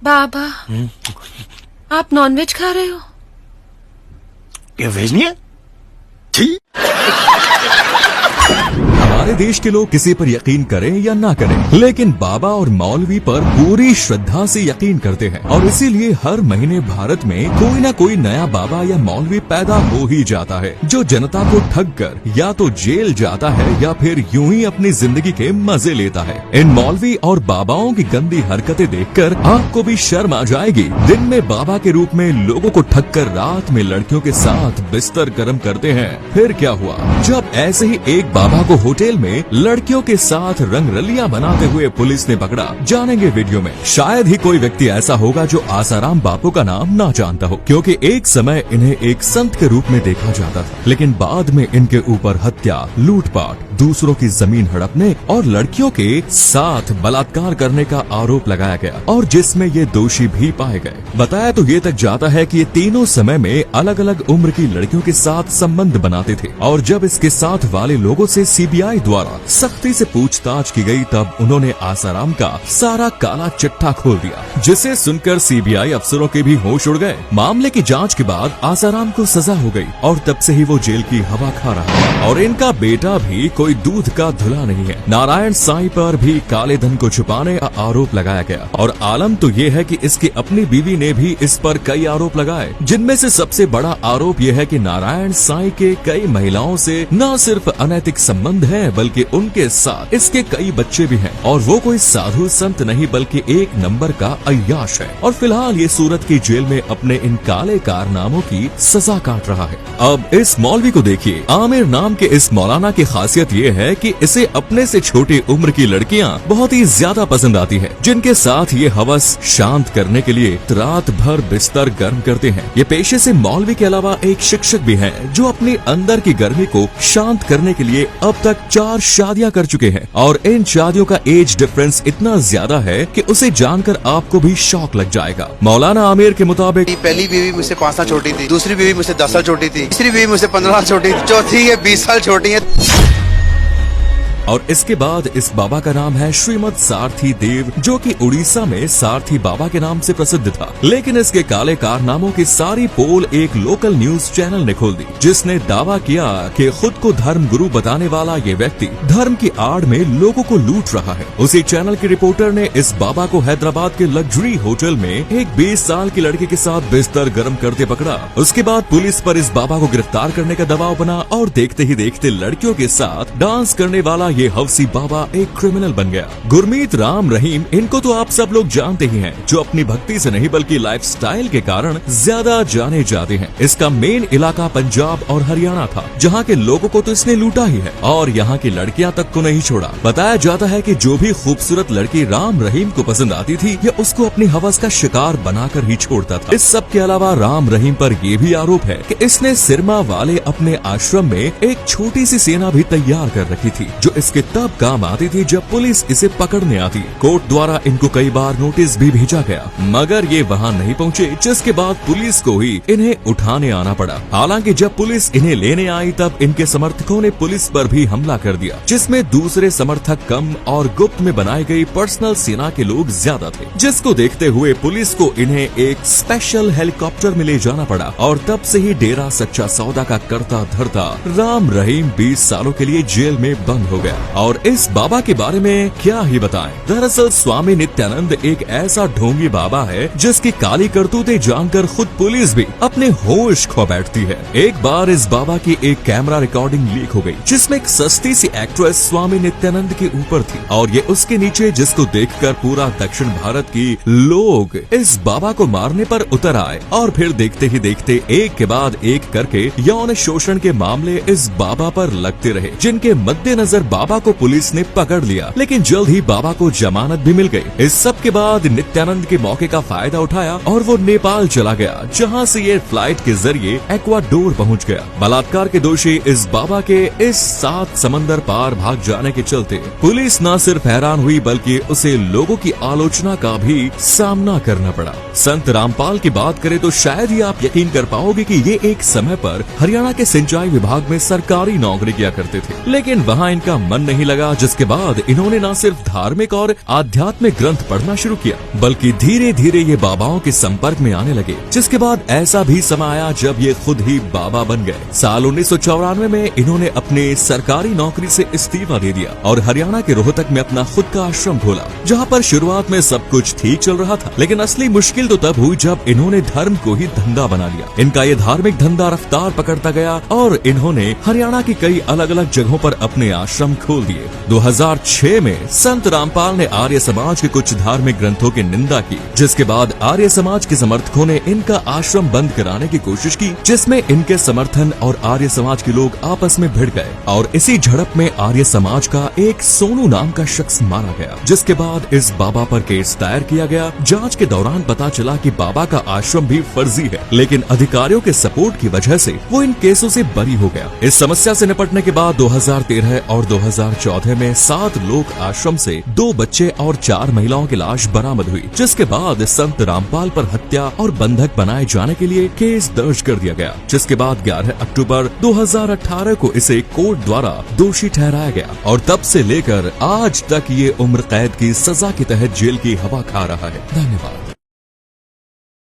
बाबा, आप नॉनवेज खा रहे हो? ये वेज नहीं है? ठीक। हमारे देश के लोग किसी पर यकीन करें या ना करें, लेकिन बाबा और मौलवी पर पूरी श्रद्धा से यकीन करते हैं और इसीलिए हर महीने भारत में कोई ना कोई नया बाबा या मौलवी पैदा हो ही जाता है, जो जनता को ठग कर या तो जेल जाता है या फिर यूं ही अपनी जिंदगी के मजे लेता है। इन मौलवी और बाबाओं की गंदी हरकतें देखकर आपको भी शर्म आ जाएगी। दिन में बाबा के रूप में लोगों को ठग कर रात में लड़कियों के साथ बिस्तर गर्म करते हैं। फिर क्या हुआ जब ऐसे ही एक बाबा को होटल में लड़कियों के साथ रंगरलियां बनाते हुए पुलिस ने पकड़ा। जानेंगे वीडियो में। शायद ही कोई व्यक्ति ऐसा होगा जो आसाराम बापू का नाम ना जानता हो, क्योंकि एक समय इन्हें एक संत के रूप में देखा जाता था, लेकिन बाद में इनके ऊपर हत्या, लूटपाट, दूसरों की जमीन हड़पने और लड़कियों के साथ बलात्कार करने का आरोप लगाया गया और जिसमें ये दोषी भी पाए गए। बताया तो ये तक जाता है कि ये तीनों समय में अलग अलग उम्र की लड़कियों के साथ संबंध बनाते थे और जब इसके साथ वाले लोगों से सीबीआई द्वारा सख्ती से पूछताछ की गई तब उन्होंने आसाराम का सारा काला चिट्ठा खोल दिया, जिसे सुनकर सीबीआई अफसरों के भी होश उड़ गए। मामले की जांच के बाद आसाराम को सजा हो गई और तब से ही वो जेल की हवा खा रहा है और इनका बेटा भी कोई दूध का धुला नहीं है। नारायण साईं पर भी काले धन को छुपाने का आरोप लगाया गया और आलम तो ये है कि इसकी अपनी बीवी ने भी इस पर कई आरोप लगाए, जिनमें से सबसे बड़ा आरोप यह है कि नारायण साईं के कई महिलाओं से न सिर्फ अनैतिक संबंध है बल्कि उनके साथ इसके कई बच्चे भी हैं और वो कोई साधु संत नहीं बल्कि एक नंबर का अय्याश है और फिलहाल ये सूरत की जेल में अपने इन काले कारनामों की सजा काट रहा है। अब इस मौलवी को देखिए। आमिर नाम के इस मौलाना की खासियत ये है कि इसे अपने से छोटी उम्र की लड़कियां बहुत ही ज्यादा पसंद आती है, जिनके साथ ये हवस शांत करने के लिए रात भर बिस्तर गर्म करते हैं। ये पेशे से मौलवी के अलावा एक शिक्षक भी हैं, जो अपने अंदर की गर्मी को शांत करने के लिए अब तक 4 शादियां कर चुके हैं और इन शादियों का एज डिफरेंस इतना ज्यादा है कि उसे जानकर आपको भी शौक लग जाएगा। मौलाना आमिर के मुताबिक पहली बीवी मुझसे 5 साल छोटी थी, दूसरी बीवी मुझसे 10 साल छोटी थी, तीसरी बीवी मुझसे 15 साल छोटी थी, चौथी है 20 साल छोटी है। और इसके बाद इस बाबा का नाम है श्रीमद सारथी देव, जो कि उड़ीसा में सारथी बाबा के नाम से प्रसिद्ध था। लेकिन इसके काले कारनामों की सारी पोल एक लोकल न्यूज चैनल ने खोल दी, जिसने दावा किया कि खुद को धर्म गुरु बताने वाला ये व्यक्ति धर्म की आड़ में लोगों को लूट रहा है। उसी चैनल के रिपोर्टर ने इस बाबा को हैदराबाद के लग्जरी होटल में एक 20 साल की लड़की के साथ बिस्तर गर्म करते पकड़ा। उसके बाद पुलिस पर इस बाबा को गिरफ्तार करने का दबाव बना और देखते ही देखते लड़कियों के साथ डांस करने वाला ये हवसी बाबा एक क्रिमिनल बन गया। गुरमीत राम रहीम, इनको तो आप सब लोग जानते ही हैं, जो अपनी भक्ति से नहीं बल्कि लाइफस्टाइल के कारण ज्यादा जाने जाते हैं। इसका मेन इलाका पंजाब और हरियाणा था, जहां के लोगों को तो इसने लूटा ही है और यहां की लड़कियां तक को नहीं छोड़ा। बताया जाता है कि जो भी खूबसूरत लड़की राम रहीम को पसंद आती थी, यह उसको अपनी हवस का शिकार बनाकर ही छोड़ता था। इस सब के अलावा राम रहीम पर यह भी आरोप है कि इसने सिरमा वाले अपने आश्रम में एक छोटी सी सेना भी तैयार कर रखी थी, जो इसके तब काम आती थी जब पुलिस इसे पकड़ने आती। कोर्ट द्वारा इनको कई बार नोटिस भी भेजा गया, मगर ये वहां नहीं पहुंचे, जिसके बाद पुलिस को ही इन्हें उठाने आना पड़ा। हालांकि जब पुलिस इन्हें लेने आई तब इनके समर्थकों ने पुलिस पर भी हमला कर दिया, जिसमें दूसरे समर्थक कम और गुप्त में बनाई गई पर्सनल सेना के लोग ज्यादा थे, जिसको देखते हुए पुलिस को इन्हें एक स्पेशल हेलीकॉप्टर में ले जाना पड़ा और तब से ही डेरा सच्चा सौदा का करता धरता राम रहीम 20 सालों के लिए जेल में बंद हो गया। और इस बाबा के बारे में क्या ही बताएं। दरअसल स्वामी नित्यानंद एक ऐसा ढोंगी बाबा है जिसकी काली करतूतें जानकर खुद पुलिस भी अपने होश खो बैठती है। एक बार इस बाबा की एक कैमरा रिकॉर्डिंग लीक हो गई, जिसमें एक सस्ती सी एक्ट्रेस स्वामी नित्यानंद के ऊपर थी और ये उसके नीचे, जिसको देखकर पूरा दक्षिण भारत की लोग इस बाबा को मारने पर उतर आए और फिर देखते ही देखते एक के बाद एक करके यौन शोषण के मामले इस बाबा पर लगते रहे, जिनके मद्देनजर बाबा को पुलिस ने पकड़ लिया। लेकिन जल्द ही बाबा को जमानत भी मिल गई। इस सब के बाद नित्यानंद के मौके का फायदा उठाया और वो नेपाल चला गया, जहां से ये फ्लाइट के जरिए एक्वाडोर पहुंच गया। बलात्कार के दोषी इस बाबा के इस 7 समंदर पार भाग जाने के चलते पुलिस न सिर्फ हैरान हुई बल्कि उसे लोगों की आलोचना का भी सामना करना पड़ा। संत रामपाल की बात करें तो शायद ही आप यकीन कर पाओगे कि ये एक समय पर हरियाणा के सिंचाई विभाग में सरकारी नौकरी किया करते थे, लेकिन वहाँ इनका मन नहीं लगा, जिसके बाद इन्होंने न सिर्फ धार्मिक और आध्यात्मिक ग्रंथ पढ़ना शुरू किया, बल्कि धीरे धीरे ये बाबाओं के संपर्क में आने लगे। जिसके बाद ऐसा भी समय आया जब ये खुद ही बाबा बन गए। साल 1994 में इन्होंने अपने सरकारी नौकरी से इस्तीफा दे दिया और हरियाणा के रोहतक में अपना खुद का आश्रम खोला, जहाँ पर शुरुआत में सब कुछ ठीक चल रहा था। लेकिन असली मुश्किल तो तब हुई जब इन्होंने धर्म को ही धंधा बना लिया। इनका ये धार्मिक धंधा रफ्तार पकड़ता गया और इन्होंने हरियाणा की कई अलग अलग जगहों पर अपने आश्रम खोल दिए। 2006 में संत रामपाल ने आर्य समाज के कुछ धार्मिक ग्रंथों की निंदा की, जिसके बाद आर्य समाज के समर्थकों ने इनका आश्रम बंद कराने की कोशिश की, जिसमें इनके समर्थन और आर्य समाज के लोग आपस में भिड़ गए और इसी झड़प में आर्य समाज का एक सोनू नाम का शख्स मारा गया। जिसके बाद इस बाबा पर केस दायर किया गया। जांच के दौरान पता चला कि बाबा का आश्रम भी फर्जी है, लेकिन अधिकारियों के सपोर्ट की वजह से वो इन केसों से बरी हो गया। इस समस्या से निपटने के बाद 2013 और 2014 में 7 लोक आश्रम से 2 बच्चे और 4 महिलाओं की लाश बरामद हुई, जिसके बाद संत रामपाल पर हत्या और बंधक बनाए जाने के लिए केस दर्ज कर दिया गया। जिसके बाद 11 अक्टूबर 2018 को इसे कोर्ट द्वारा दोषी ठहराया गया और तब से लेकर आज तक ये उम्र कैद की सजा के तहत जेल की हवा खा रहा है। धन्यवाद।